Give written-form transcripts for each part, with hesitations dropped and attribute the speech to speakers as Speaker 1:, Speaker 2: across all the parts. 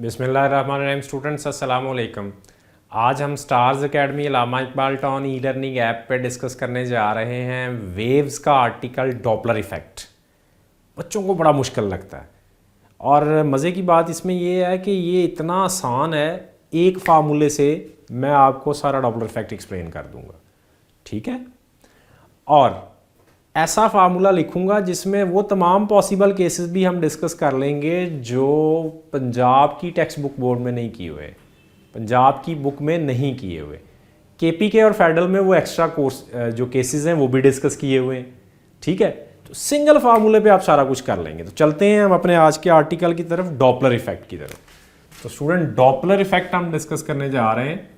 Speaker 1: बिस्मिल्लाहिर्रहमानिर्रहीम स्टूडेंट्स, अस्सलाम वालेकुम। आज हम stars academy Allama Iqbal town e learning app पे डिस्कस करने जा रहे हैं वेव्स का आर्टिकल डॉपलर इफ़ेक्ट। बच्चों को बड़ा मुश्किल लगता है और मज़े की बात इसमें ये है कि ये इतना आसान है, एक फार्मूले से मैं आपको सारा डॉपलर इफ़ेक्ट एक्सप्लेन कर दूँगा, ठीक है। और ऐसा फार्मूला लिखूंगा जिसमें वो तमाम पॉसिबल केसेस भी हम डिस्कस कर लेंगे जो पंजाब की टेक्स्ट बुक बोर्ड में नहीं किए हुए, पंजाब की बुक में नहीं किए हुए। केपीके और फेडरल में वो एक्स्ट्रा कोर्स जो केसेस हैं वो भी डिस्कस किए हुए हैं, ठीक है। तो सिंगल फार्मूले पे आप सारा कुछ कर लेंगे। तो चलते हैं हम अपने आज के आर्टिकल की तरफ, डॉपलर इफेक्ट की तरफ। तो स्टूडेंट, डॉपलर इफेक्ट हम डिस्कस करने जा रहे हैं।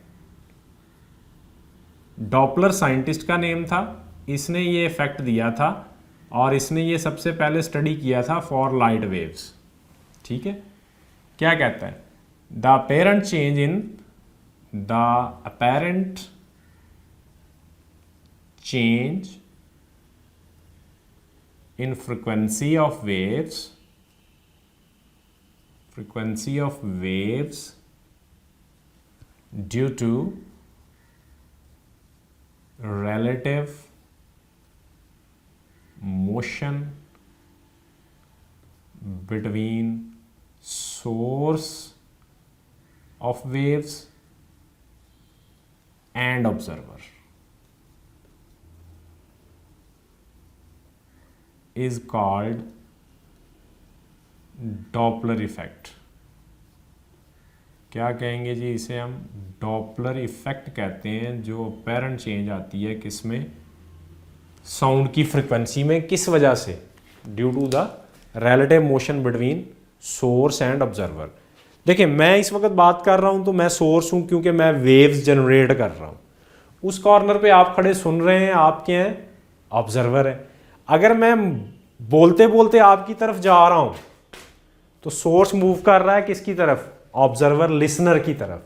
Speaker 1: डॉपलर साइंटिस्ट का नेम था, इसने ये इफेक्ट दिया था और इसने ये सबसे पहले स्टडी किया था फॉर लाइट वेव्स, ठीक है। क्या कहता है? The apparent change in frequency of waves due to relative motion between source of waves and observer is called Doppler effect। क्या कहेंगे जी? इसे हम डॉपलर इफेक्ट कहते हैं, जो अपेरेंट चेंज आती है किसमें? साउंड की फ्रिक्वेंसी में। किस वजह से? Due to the relative motion between source and observer. देखिए, मैं इस वक्त बात कर रहा हूं तो मैं सोर्स हूं क्योंकि मैं वेव्स जनरेट कर रहा हूं। उस कॉर्नर पे आप खड़े सुन रहे हैं, आप क्या हैं? ऑब्जर्वर है। अगर मैं बोलते बोलते आपकी तरफ जा रहा हूं तो सोर्स मूव कर रहा है किसकी तरफ? ऑब्जर्वर, लिसनर की तरफ।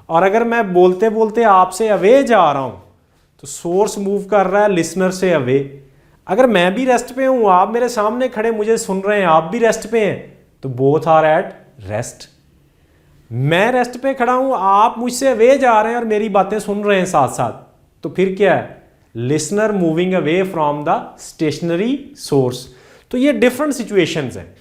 Speaker 1: और अगर मैं बोलते बोलते आपसे अवे जा रहा हूं तो सोर्स मूव कर रहा है लिसनर से अवे। अगर मैं भी रेस्ट पे हूं, आप मेरे सामने खड़े मुझे सुन रहे हैं, आप भी रेस्ट पे हैं, तो बोथ आर एट रेस्ट। मैं रेस्ट पे खड़ा हूं, आप मुझसे अवे जा रहे हैं और मेरी बातें सुन रहे हैं साथ साथ, तो फिर क्या है? Listener moving away from the stationary source. तो ये डिफरेंट सिचुएशंस हैं।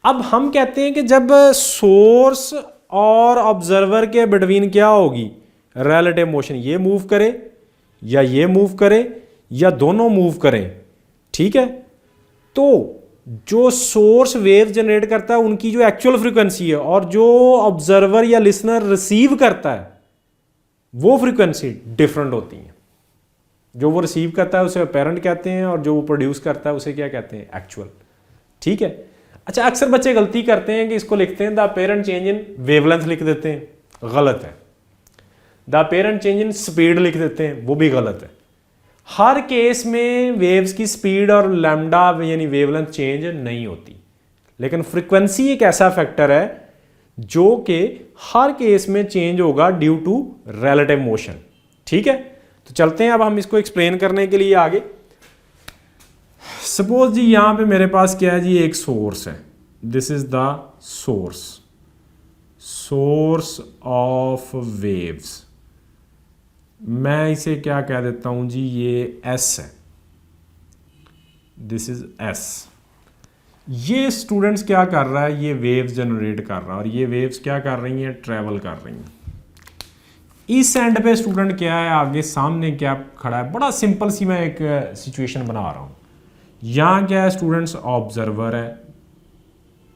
Speaker 1: अब हम कहते हैं कि जब सोर्स और ऑब्जर्वर के बिटवीन क्या होगी? Relative motion. ये मूव करे या ये मूव करे या दोनों मूव करें, ठीक है। तो जो सोर्स वेव जनरेट करता है उनकी जो एक्चुअल फ्रीक्वेंसी है और जो ऑब्जर्वर या लिसनर रिसीव करता है वो फ्रीक्वेंसी डिफरेंट होती है। जो वो रिसीव करता है उसे अपेरेंट कहते हैं और जो वो प्रोड्यूस करता है उसे क्या कहते हैं? एक्चुअल, ठीक है। अच्छा, अक्सर बच्चे गलती करते हैं कि इसको लिखते हैं the apparent change in wavelength लिख देते हैं, गलत है। The apparent change in speed लिख देते हैं, वो भी गलत है। हर केस में वेव्स की स्पीड और लैम्डा यानी वेवलेंथ चेंज नहीं होती, लेकिन फ्रीक्वेंसी एक ऐसा फैक्टर है जो कि हर केस में चेंज होगा ड्यू टू रिलेटिव मोशन, ठीक है। तो चलते हैं अब हम इसको एक्सप्लेन करने के लिए आगे। सपोज जी यहां पे मेरे पास क्या है जी? एक सोर्स है, this is the source of waves. मैं इसे क्या कह देता हूं जी? ये एस है, दिस इज एस। ये स्टूडेंट्स क्या कर रहा है? ये वेव्स जनरेट कर रहा है और ये वेव्स क्या कर रही हैं? ट्रेवल कर रही हैं। इस एंड पे स्टूडेंट क्या है? आगे सामने क्या खड़ा है? बड़ा सिंपल सी मैं एक सिचुएशन बना रहा हूं। यहां क्या है स्टूडेंट्स? ऑब्जर्वर है।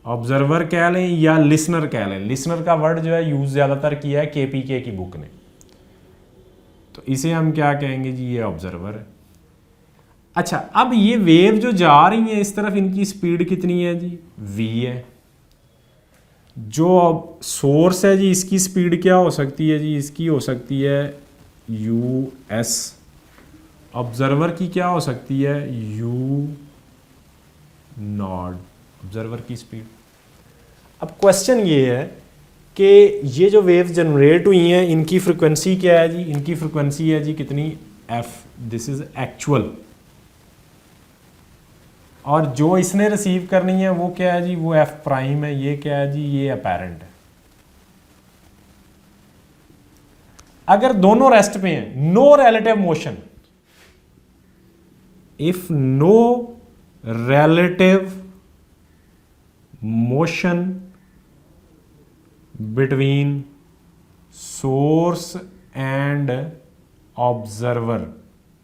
Speaker 1: ऑब्जर्वर कह लें या लिसनर कह लें। लिसनर का वर्ड जो है यूज ज्यादातर किया है केपीके की बुक ने, तो इसे हम क्या कहेंगे जी? ये ऑब्जर्वर है। अच्छा, अब ये वेव जो जा रही है इस तरफ, इनकी स्पीड कितनी है जी? v है। जो सोर्स है जी, इसकी स्पीड क्या हो सकती है जी? इसकी हो सकती है us। ऑब्जर्वर की क्या हो सकती है? u0। ऑब्जर्वर की स्पीड। अब क्वेश्चन ये है कि ये जो वेव्स जनरेट हुई हैं इनकी फ्रीक्वेंसी क्या है जी? इनकी फ्रीक्वेंसी है जी कितनी? f। This is actual. और जो इसने रिसीव करनी है वो क्या है जी, वो एफ प्राइम है। ये क्या है जी, ये अपेरेंट है। अगर दोनों रेस्ट पे हैं, no relative motion, if no relative motion between source and observer,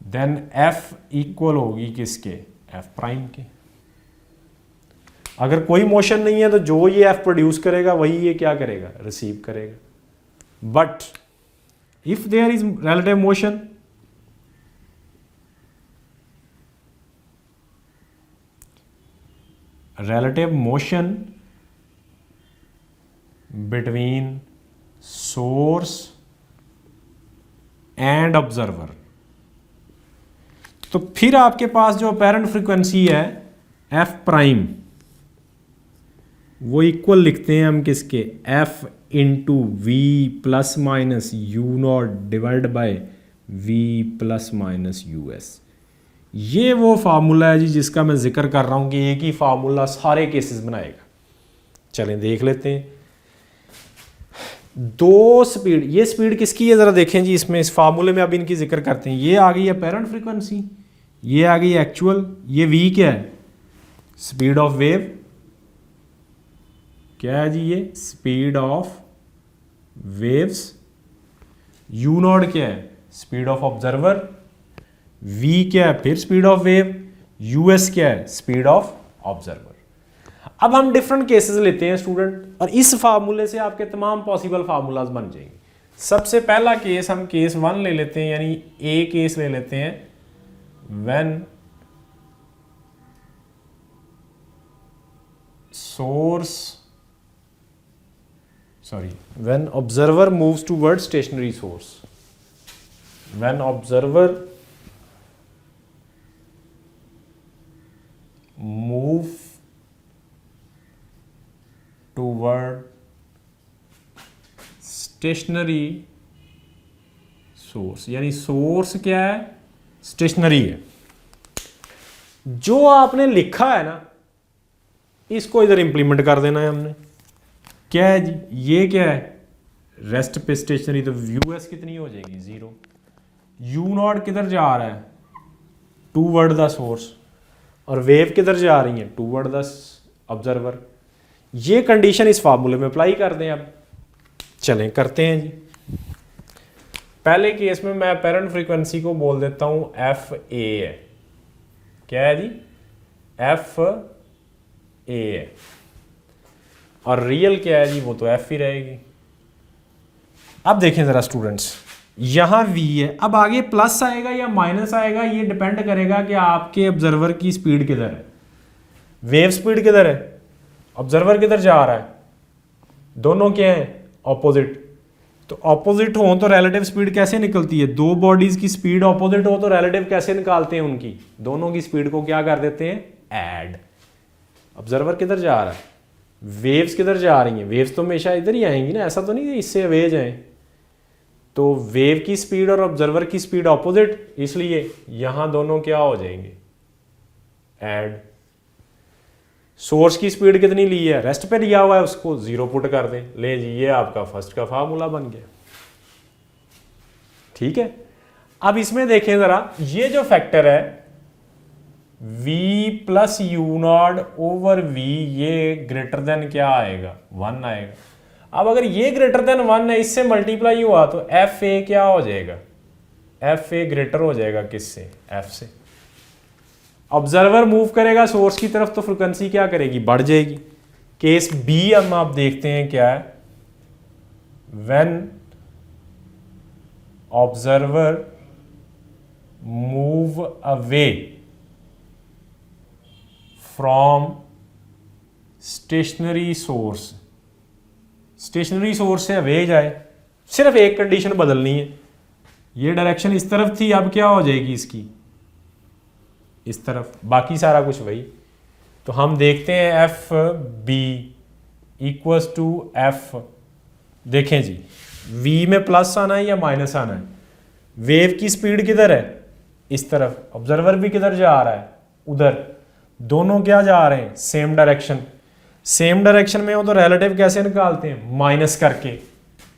Speaker 1: then F equal होगी किसके, एफ प्राइम के। अगर कोई मोशन नहीं है तो जो ये एफ प्रोड्यूस करेगा वही ये क्या करेगा, रिसीव करेगा। But if there is relative motion, relative motion between source and observer, तो फिर आपके पास जो अपेरेंट फ्रीक्वेंसी है एफ प्राइम, वो इक्वल लिखते हैं हम किसके, f into v plus minus u naught divide by v plus minus u s. ये वो फार्मूला है जी जिसका मैं जिक्र कर रहा हूं कि एक ही फार्मूला सारे केसेस बनाएगा। चलें देख लेते हैं। दो स्पीड, ये स्पीड किसकी है ज़रा देखें जी, इसमें इस फार्मूले में अब इनकी जिक्र करते हैं। ये आ गई अपेरेंट फ्रीक्वेंसी, ये आ गई एक्चुअल, ये वी क्या है, स्पीड ऑफ वेव, क्या है जी ये speed of waves, you not क्या है स्पीड ऑफ ऑब्जर्वर, v क्या है फिर स्पीड ऑफ वेव, us क्या है स्पीड ऑफ ऑब्जर्वर। अब हम डिफरेंट केसेस लेते हैं स्टूडेंट, और इस फार्मूले से आपके तमाम पॉसिबल फार्मूलाज बन जाएंगे। सबसे पहला केस हम केस 1 ले लेते हैं, यानी ए केस ले लेते हैं, when when observer moves toward stationary source, when observer move toward stationary source, यानी सोर्स क्या है, स्टेशनरी है। जो आपने लिखा है ना इसको इधर इंप्लीमेंट कर देना है हमने। क्या है जी, ये क्या है रेस्ट पे स्टेशनरी, तो यूएस कितनी हो जाएगी 0, यू नॉट किधर जा रहा है टूवर्ड द सोर्स, और वेव किधर जा रही है टूवर्ड द ऑब्जर्वर। ये कंडीशन इस फार्मूले में अप्लाई कर दें। अब चलें करते हैं जी। पहले केस में मैं अपेरेंट फ्रीक्वेंसी को बोल देता हूं एफ ए है, क्या है जी एफ ए है, और रियल क्या है जी वो तो एफ ही रहेगी। अब देखें जरा स्टूडेंट्स, यहां v है, अब आगे प्लस आएगा या माइनस आएगा ये डिपेंड करेगा कि आपके ऑब्जर्वर की स्पीड किधर है, वेव स्पीड किधर है, ऑब्जर्वर किधर जा रहा है, दोनों क्या हैं ऑपोजिट। तो ऑपोजिट हो तो रिलेटिव स्पीड कैसे निकलती है, दो बॉडीज की स्पीड ऑपोजिट हो तो रिलेटिव कैसे निकालते हैं उनकी, दोनों की स्पीड को क्या कर देते हैं ऐड। ऑब्जर्वर किधर जा रहा है, वेव्स किधर जा रही हैं, वेव्स तो हमेशा इधर ही आएंगी ना, ऐसा तो नहीं इससे अवे जाए। तो वेव की स्पीड और ऑब्जर्वर की स्पीड ऑपोजिट, इसलिए यहां दोनों क्या हो जाएंगे ऐड। सोर्स की स्पीड कितनी ली है, रेस्ट पे लिया हुआ है, उसको 0 पुट कर दें, ले जी ये आपका फर्स्ट का फार्मूला बन गया। ठीक है, अब इसमें देखें जरा, ये जो फैक्टर है v plus you not over v, ये ग्रेटर देन क्या आएगा 1 आएगा। अब अगर ये ग्रेटर देन 1 है, इससे मल्टीप्लाई हुआ तो एफ ए क्या हो जाएगा, एफ ए ग्रेटर हो जाएगा किससे, एफ से। ऑब्जर्वर मूव करेगा सोर्स की तरफ तो फ्रीक्वेंसी क्या करेगी, बढ़ जाएगी। केस बी हम आप देखते हैं क्या है, when observer move away from stationary source, stationary source से अवे जाए, सिर्फ एक कंडीशन बदलनी है, ये डायरेक्शन इस तरफ थी, अब क्या हो जाएगी इसकी इस तरफ, बाकी सारा कुछ वही। तो हम देखते हैं f b equals to f, देखें जी v में प्लस आना है या माइनस आना है, वेव की स्पीड किधर है इस तरफ, ऑब्जर्वर भी किधर जा रहा है उधर, दोनों क्या जा रहे हैं, सेम डायरेक्शन। सेम डायरेक्शन में हो तो रिलेटिव कैसे निकालते हैं, माइनस करके,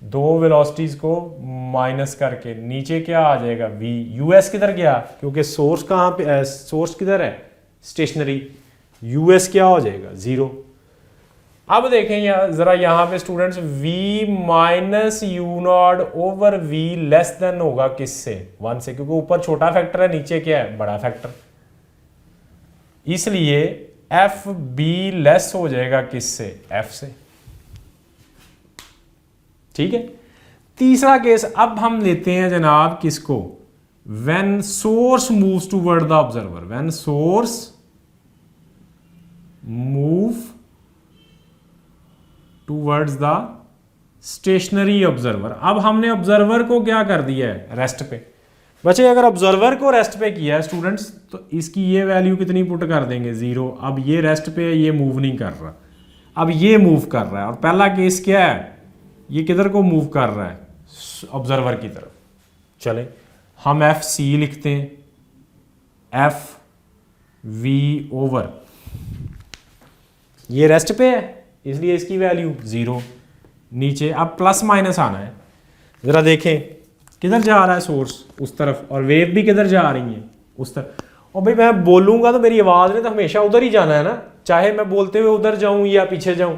Speaker 1: दो वेलोसिटीज को माइनस करके। नीचे क्या आ जाएगा, v। यूएस किधर गया, क्योंकि सोर्स कहाँ पे, सोर्स किधर है, स्टेशनरी। यूएस क्या हो जाएगा, 0। अब देखें जरा यहाँ पे students, v minus u not over v less than होगा किससे, 1 से, क्योंकि ऊपर छोटा फैक्टर है, नीचे क्या है, बड़ा फैक्टर। इसलिए एफ बी लेस हो जाएगा किससे, एफ से। ठीक है। तीसरा केस अब हम लेते हैं जनाब किसको, when source moves toward the observer, when source move towards the stationary observer. अब हमने ऑब्जर्वर को क्या कर दिया है, रेस्ट पे। बच्चे अगर ऑब्जर्वर को रेस्ट पे किया है स्टूडेंट्स, तो इसकी ये वैल्यू कितनी पुट कर देंगे, 0। अब ये रेस्ट पे है, ये मूव नहीं कर रहा, अब ये मूव कर रहा है। और पहला केस क्या है, ये किधर को मूव कर रहा है, ऑब्जर्वर की तरफ। चले हम एफ सी लिखते हैं, एफ वी ओवर, ये रेस्ट पे है इसलिए इसकी वैल्यू 0। नीचे अब प्लस माइनस आना है, जरा देखें किधर जा रहा है सोर्स, उस तरफ, और वेव भी किधर जा रही है, उस तरफ। और भाई मैं बोलूंगा तो मेरी आवाज ने तो हमेशा उधर ही जाना है ना, चाहे मैं बोलते हुए उधर जाऊं या पीछे जाऊं,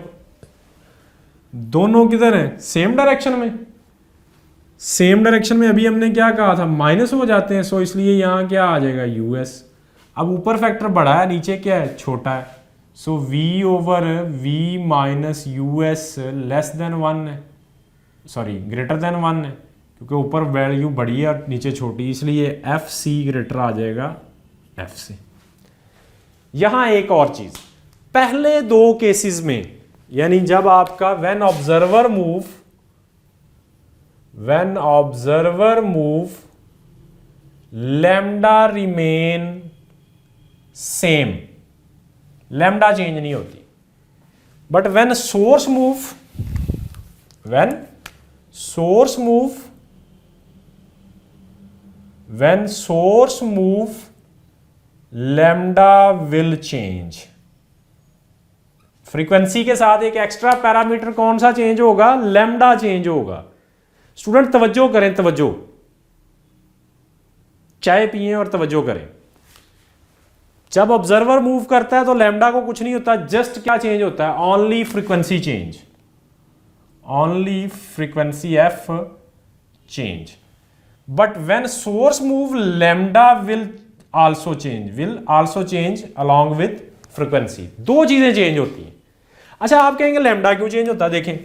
Speaker 1: दोनों किधर है, सेम डायरेक्शन में। सेम डायरेक्शन में अभी हमने क्या कहा था, माइनस हो जाते हैं, सो इसलिए यहां क्या आ जाएगा, यूएस। अब ऊपर फैक्टर बड़ा है, नीचे क्या है, छोटा है, सो v over v minus u S less than 1 है, सॉरी ग्रेटर देन 1 है, क्योंकि ऊपर वैल्यू बड़ी है और नीचे छोटी, इसलिए एफ सी ग्रेटर आ जाएगा एफ से। यहां एक और चीज, पहले दो केसेस में, यानी जब आपका when observer move lambda remain same, lambda change नहीं होती। But when source move lambda will change. Frequency के साथ एक एक्स्ट्रा पैरामीटर कौन सा चेंज होगा, लैम्डा चेंज होगा। स्टूडेंट तवज्जो करें, तवज्जो, चाय पिए और तवज्जो करें। जब ऑब्जर्वर मूव करता है तो लैम्डा को कुछ नहीं होता, जस्ट क्या चेंज होता है, only frequency change, only frequency F change. But when source move lambda will also change along with frequency. दो चीजें चेंज होती हैं। अच्छा आप कहेंगे लैम्डा क्यों चेंज होता है, देखें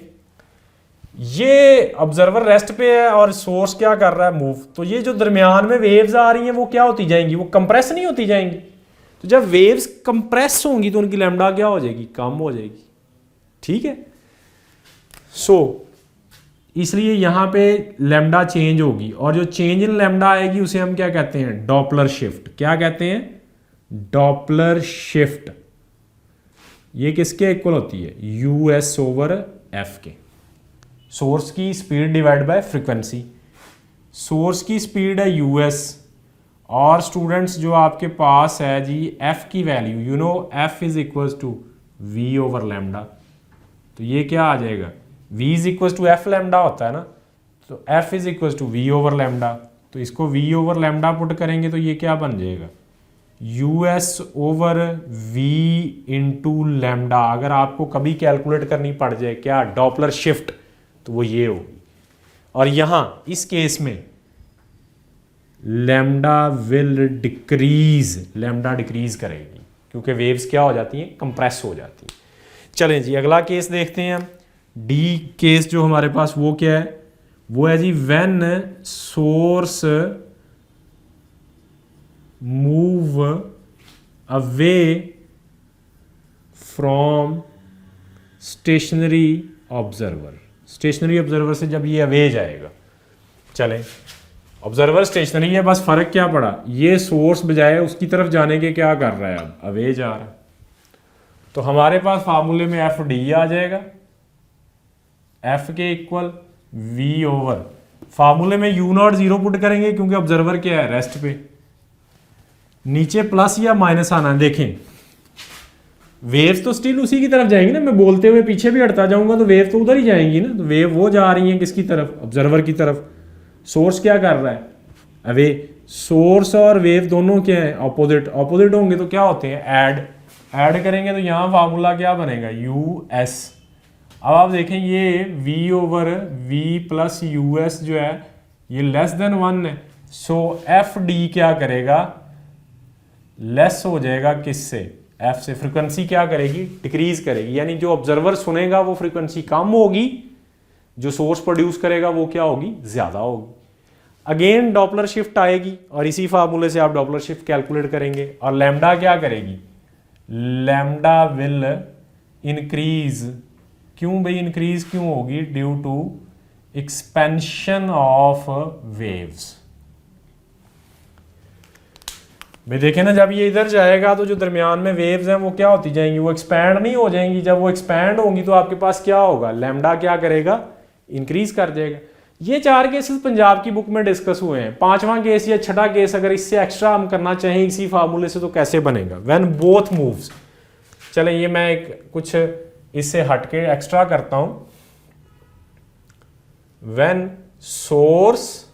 Speaker 1: ये ऑब्जर्वर रेस्ट पे है और सोर्स क्या कर रहा है, मूव। तो ये जो दरमियान में वेव्स आ रही हैं वो क्या होती जाएंगी, वो कंप्रेस नहीं होती जाएंगी। तो जब वेव्स कंप्रेस होंगी तो उनकी लैम्डा क्या हो जाएगी, कम हो जाएगी। ठीक है, सो इसलिए यहां पे लैम्डा चेंज होगी, और जो चेंज इन लैम्डा आएगी उसे हम क्या कहते हैं, डॉपलर शिफ्ट। क्या कहते हैं, डॉपलर शिफ्ट। ये किसके इक्वल होती है, यूएस ओवर एफ के। सोर्स की speed divide by frequency. Source की स्पीड है यूएस, और स्टूडेंट्स जो आपके पास है जी एफ की value, you know f is equal to v over lambda. तो ये क्या आ जाएगा, v is equal to f lambda होता है ना, तो f is equal to v over lambda. तो इसको v ओवर लैम्डा पुट करेंगे तो ये क्या बन जाएगा, US over v into lambda. अगर आपको कभी कैलकुलेट करनी पड़ जाए क्या, डॉपलर शिफ्ट, तो वो ये होगी। और यहां इस केस में lambda will decrease, lambda decrease करेगी क्योंकि वेव्स क्या हो जाती हैं, कंप्रेस हो जाती हैं। चलें जी अगला केस देखते हैं हम। डी केस जो हमारे पास वो क्या है, वो है जी when source move away from stationary observer. Stationary observer से जब ये अवे जाएगा, चलें ऑब्जर्वर स्टेशनरी है, बस फर्क क्या पड़ा, ये सोर्स बजाय उसकी तरफ जाने के क्या कर रहा है, अब अवे जा रहा है। तो हमारे पास फार्मूले में एफ डी आ जाएगा, एफ के इक्वल वी ओवर, फार्मूले में यू नॉट 0 पुट करेंगे क्योंकि ऑब्जर्वर क्या है, रेस्ट पे। नीचे प्लस या माइनस आना है, देखें वेव्स तो स्टिल उसी की तरफ जाएंगी ना, मैं बोलते हुए पीछे भी हटता जाऊंगा तो वेव तो उधर ही जाएंगी ना, तो वेव वो जा रही हैं किसकी तरफ, ऑब्जर्वर की तरफ। सोर्स क्या कर रहा है, अवे सोर्स और वेव दोनों क्या है, ऑपोजिट, ऑपोजिट होंगे तो क्या होते हैं, ऐड करेंगे तो यहाँ फार्मूला क्या बनेगा, यू एस। अब आप देखें ये v over v plus U S जो है ये लेस देन 1 है, सो एफ डी क्या करेगा, लेस हो जाएगा किससे, एफ से। फ्रीक्वेंसी क्या करेगी, डिक्रीज करेगी, यानी जो ऑब्जर्वर सुनेगा वो फ्रीक्वेंसी कम होगी, जो सोर्स प्रोड्यूस करेगा वो क्या होगी, ज्यादा होगी। अगेन डॉपलर शिफ्ट आएगी और इसी फार्मूले से आप डॉपलर शिफ्ट कैलकुलेट करेंगे और लैम्डा क्या करेगी, लैम्डा विल इंक्रीज। क्यों भाई इंक्रीज क्यों होगी, due to expansion of waves. भाई देखें ना, जब ये इधर जाएगा तो जो दरमियान में वेव्स हैं वो क्या होती जाएंगी, वो एक्सपैंड नहीं हो जाएंगी। जब वो एक्सपैंड होंगी तो आपके पास क्या होगा, लैम्डा क्या करेगा, इंक्रीज कर जाएगा। ये 4 केसेस पंजाब की बुक में डिस्कस हुए हैं। 5वां केस या 6ठा केस अगर इससे एक्स्ट्रा हम करना चाहें इसी फार्मूले से तो कैसे बनेगा, व्हेन बोथ मूव्स। चलें ये मैं एक कुछ इससे हटके एक्स्ट्रा करता हूं, when source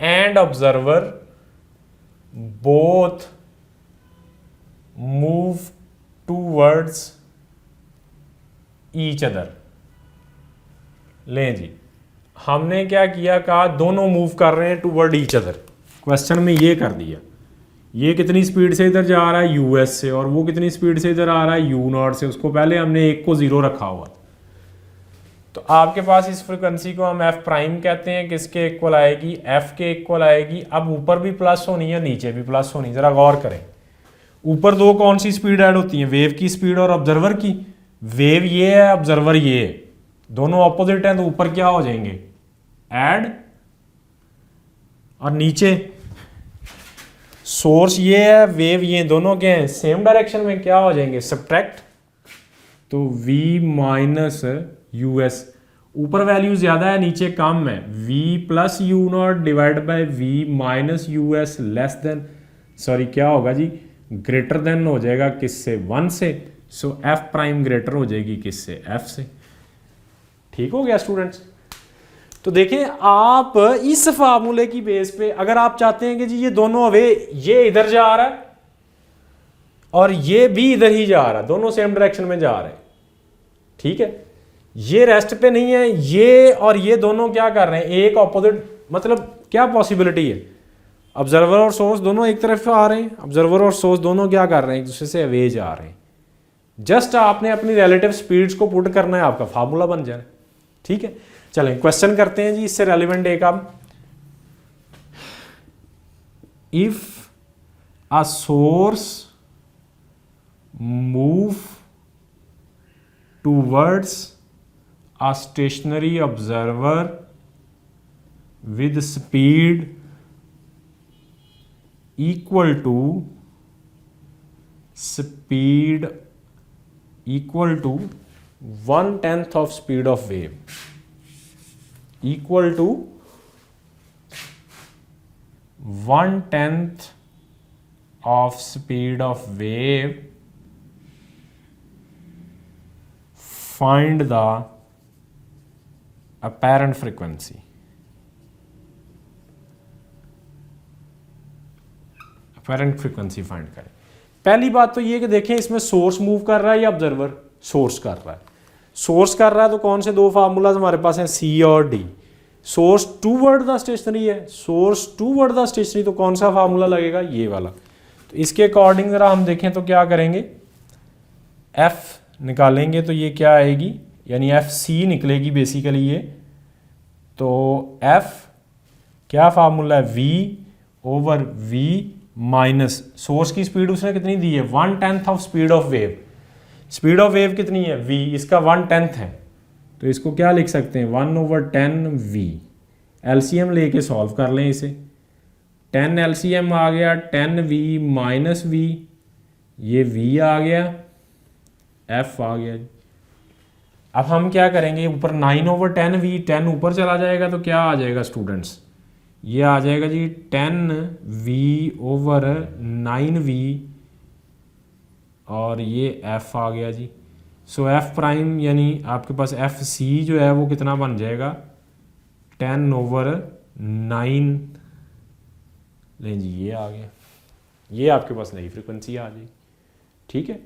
Speaker 1: and observer both move towards each other। लें जी, हमने क्या किया, कहा दोनों मूव कर रहे हैं टूवर्ड ईच अदर। क्वेश्चन में ये कर दिया, ये कितनी स्पीड से इधर जा रहा है यूएस से और वो कितनी स्पीड से इधर आ रहा है यू नॉट से। उसको पहले हमने एक को 0 रखा हुआ, तो आपके पास इस फ्रिक्वेंसी को हम एफ प्राइम कहते हैं, किसके इक्वल आएगी, एफ के इक्वल आएगी। अब ऊपर भी प्लस होनी है नीचे भी प्लस होनी, जरा गौर करें। ऊपर दो कौन सी स्पीड ऐड होती है, वेव की स्पीड और ऑब्जर्वर की। वेव ये है, ऑब्जर्वर ये है, दोनों ऑपोजिट हैं तो ऊपर क्या हो जाएंगे, ऐड, और नीचे सोर्स ये है, वेव ये, दोनों क्या है सेम डायरेक्शन में, क्या हो जाएंगे, सब्ट्रैक्ट। तो v माइनस यू एस, ऊपर वैल्यू ज्यादा है नीचे कम है, v plus you naught divide by v minus u S less than, sorry क्या होगा जी, ग्रेटर देन हो जाएगा किससे, 1 से। सो f प्राइम ग्रेटर हो जाएगी किससे, f से। ठीक हो गया स्टूडेंट्स। तो देखें आप इस फार्मूले की बेस पे अगर आप चाहते हैं कि जी ये दोनों अवे, ये इधर जा रहा है और ये भी इधर ही जा रहा है, दोनों सेम डायरेक्शन में जा रहे हैं, ठीक है, ये रेस्ट पे नहीं है, ये और ये दोनों क्या कर रहे हैं, एक ऑपोजिट, मतलब क्या पॉसिबिलिटी है, ऑब्जर्वर और सोर्स दोनों एक तरफ आ रहे हैं, ऑब्जर्वर और सोर्स दोनों क्या कर रहे हैं, एक दूसरे से अवे जा रहे हैं। जस्ट आपने अपनी रिलेटिव स्पीड्स को पुट करना है, आपका फार्मूला बन जाए। ठीक है, चलें क्वेश्चन करते हैं जी, इससे रेलिवेंट एक आप, if a source move towards a stationary observer with speed equal to 1/10 of speed of wave, equal to 1/10 of speed of wave, find the apparent frequency। apparent frequency find करें। पहली बात तो ये कि देखें इसमें सोर्स मूव कर रहा है या ऑब्जर्वर, सोर्स कर रहा है। सोर्स कर रहा है तो कौन से दो फार्मूलाज हमारे पास हैं, सी और d. Source toward the stationary है, सोर्स टूवर्ड द स्टेशनरी, तो कौन सा फार्मूला लगेगा, ये वाला। तो इसके अकॉर्डिंग जरा हम देखें तो क्या करेंगे, एफ निकालेंगे तो ये क्या आएगी, यानी एफ सी निकलेगी बेसिकली ये। तो एफ क्या फार्मूला है, v over v minus source की स्पीड उसने कितनी दी है, 1/10 of speed of wave. Speed of wave कितनी है, v, इसका 1/10 है, तो इसको क्या लिख सकते हैं, 1/10v। एलसीएम लेके सॉल्व कर लें इसे, 10 एलसीएम आ गया 10v माइनस v, ये v आ गया, f आ गया। अब हम क्या करेंगे, ऊपर 9/10v, 10 ऊपर चला जाएगा तो क्या आ जाएगा स्टूडेंट्स, ये आ जाएगा जी 10v/9v और ये एफ आ गया जी। सो एफ प्राइम यानी आपके पास एफ सी जो है वो कितना बन जाएगा 10/9। लें जी ये आ गया, ये आपके पास नई फ्रिक्वेंसी आ जाएगी। ठीक है।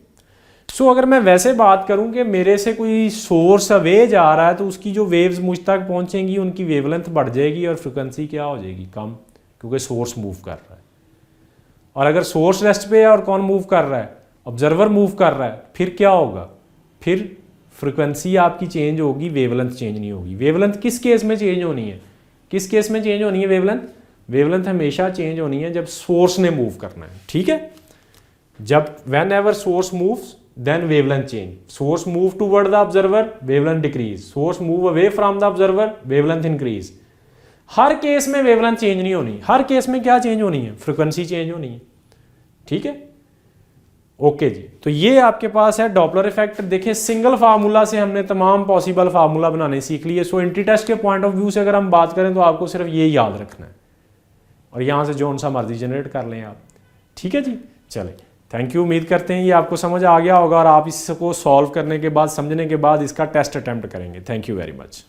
Speaker 1: सो अगर मैं वैसे बात करूं कि मेरे से कोई सोर्स अवे जा रहा है तो उसकी जो वेव्स मुझ तक पहुंचेंगी उनकी वेवलेंथ बढ़ जाएगी और फ्रिक्वेंसी क्या हो जाएगी कम, क्योंकि सोर्स मूव कर रहा है। और अगर सोर्स रेस्ट पे है और कौन मूव कर रहा है, ऑब्जर्वर मूव कर रहा है, फिर क्या होगा, फिर फ्रिक्वेंसी आपकी चेंज होगी, वेवलेंथ चेंज नहीं होगी। वेवलेंथ किस केस में चेंज होनी है, किस केस में चेंज होनी है वेवलेंथ? वेवलेंथ हमेशा चेंज होनी है जब सोर्स ने मूव करना है। ठीक है। जब when ever source moves then wavelength change. Source move toward the observer, wavelength decrease. Source move away from the observer, wavelength increase. Her case में वेवलेंथ चेंज नहीं होनी, हर केस में क्या चेंज होनी है, फ्रिक्वेंसी चेंज होनी है। ठीक है। ओके जी। तो ये आपके पास है डॉपलर इफेक्ट। देखिए सिंगल फार्मूला से हमने तमाम पॉसिबल फार्मूला बनाने सीख लिए। सो एंटी टेस्ट के पॉइंट ऑफ व्यू से अगर हम बात करें तो आपको सिर्फ ये याद रखना है और यहाँ से जो सा मर्जी जनरेट कर लें आप। ठीक है जी। चले, थैंक यू। उम्मीद करते हैं ये आपको समझ आ गया होगा और आप इसको सॉल्व करने के बाद, समझने के बाद इसका टेस्ट अटेम्प्ट करेंगे। Thank you very much.